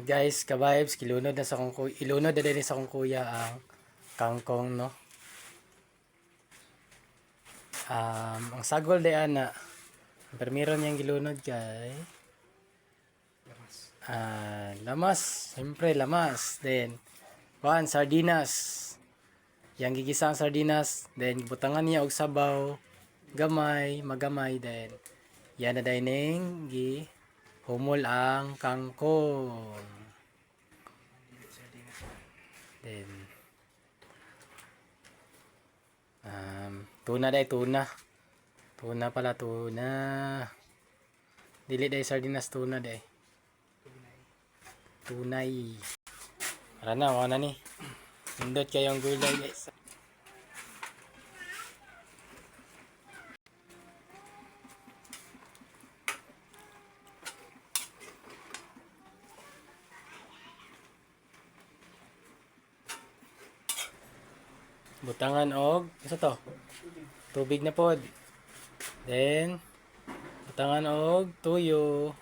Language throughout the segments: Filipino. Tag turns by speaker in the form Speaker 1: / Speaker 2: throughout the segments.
Speaker 1: Guys, ka-vibes, ilunod na din sa kong kuya ang kangkong, no? Ang sagol de ana. Permiro niyang gilunod kay lamas. Siyempre, lamas. Then, sardinas. Yang gigisa ang sardinas. Then, butangan niya og sabaw. Magamay. Then, yan na dining humol ang kangkong. Then, tuna. Tuna. Dili day sardinas, tuna day. Tunay. Para na, wala ni. Pindot kayong gulay, guys. Butangan og isa to? Tubig na pod. Then butangan og toyo.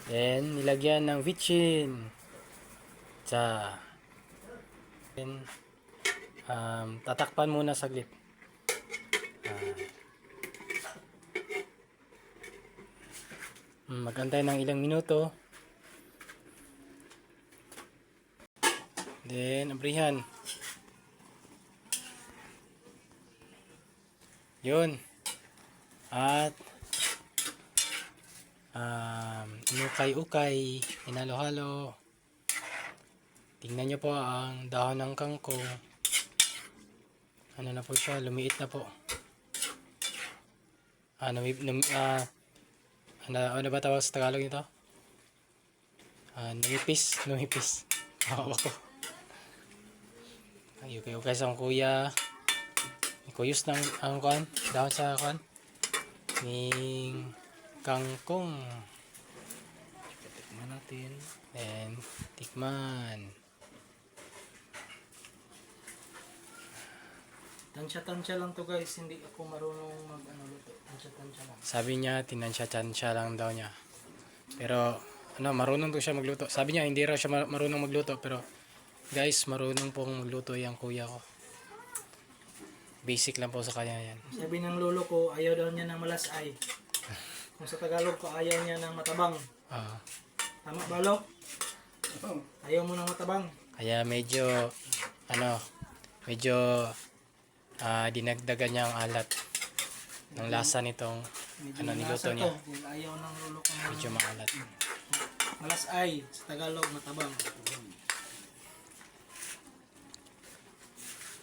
Speaker 1: Then nilagyan ng vichin. Then tatakpan muna saglit. Magantay ng ilang minuto. Then, abrihan. Yun. At, ukay-ukay. Hinalo-halo. Tingnan nyo po ang dahon ng kangkong. Ano na po siya? Lumiit na po. Ano ba tawag sa Tagalog nito? Numipis. Hawa ko. Yung sa akong kuya. Kuyos ng ang kuan. Dahon sa kuan. Ning kangkong. Tikman natin. And tikman.
Speaker 2: Tansya lang to guys, hindi ako marunong luto. Tansya lang.
Speaker 1: Sabi niya, tinansya lang daw niya. Pero, marunong to siya magluto. Sabi niya, hindi raw siya marunong magluto. Pero, guys, marunong pong magluto yung kuya ko. Basic lang po sa kanya yan.
Speaker 2: Sabi ng lolo ko, ayaw daw niya ng malasay. Kung sa Tagalog ko, ayaw niya ng matabang. Tama ba, Lo? Ayaw mo ng matabang.
Speaker 1: Kaya medyo dinagdagan niya ang alat ng lasa nitong niluto niya.
Speaker 2: Ayaw ng lolo ko ng
Speaker 1: medyo maalat.
Speaker 2: Malasay, sa Tagalog, matabang.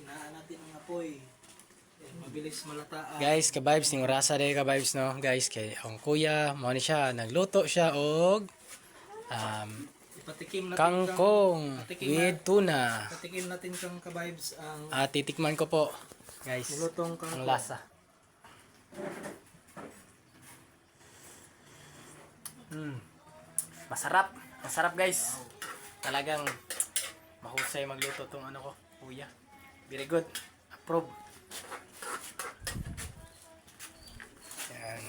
Speaker 2: Hinaan natin ang apoy. Mabilis malataan.
Speaker 1: Guys, ka-vibes, yung rasa day ka-vibes, no? Guys, kay ang kuya, mo ni siya, nagluto siya og kangkong with tuna.
Speaker 2: Patikim natin kang ka-vibes ang
Speaker 1: titikman ko po, guys,
Speaker 2: nilutong kangkong.
Speaker 1: ang lasa. Masarap guys. Talagang mahusay magluto tong kuya. Very good. Approve. Yan.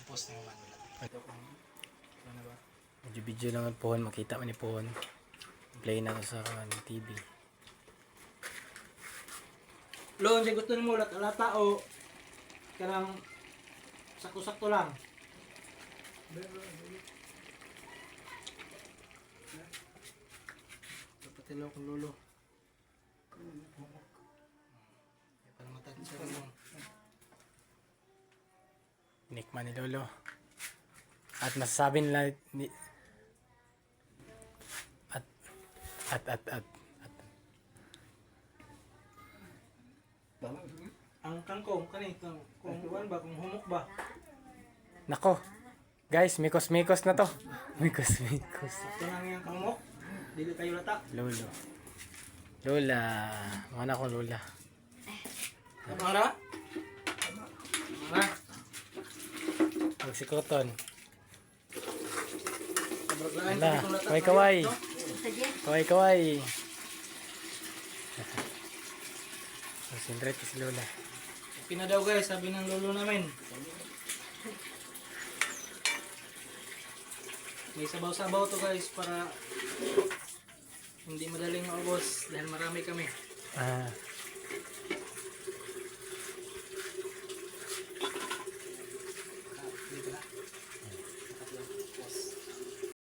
Speaker 1: Post na naman. Video lang ang pohon. Makita man ni pohon. Play na sa TV.
Speaker 2: Lo, ang gusto mo lata o karang sakto-sakto lang. Dapat ilaw kong lolo. Para matansya mo.
Speaker 1: Inikman ni Lolo. At masasabi nila
Speaker 2: Ang kangkong kung humok ba?
Speaker 1: Nako. Guys, mikos na to. Mikos.
Speaker 2: Ito lang yung kangmok. Dili kayo lata.
Speaker 1: Lola. Mana ko Lola.
Speaker 2: Kamara?
Speaker 1: Ang sikoton.
Speaker 2: Wala.
Speaker 1: Kaway. Sinret si Lola.
Speaker 2: Okay na daw guys, sabi ng lolo namin. May sabaw-sabaw to guys para hindi madaling maubos dahil marami kami.
Speaker 1: Ah,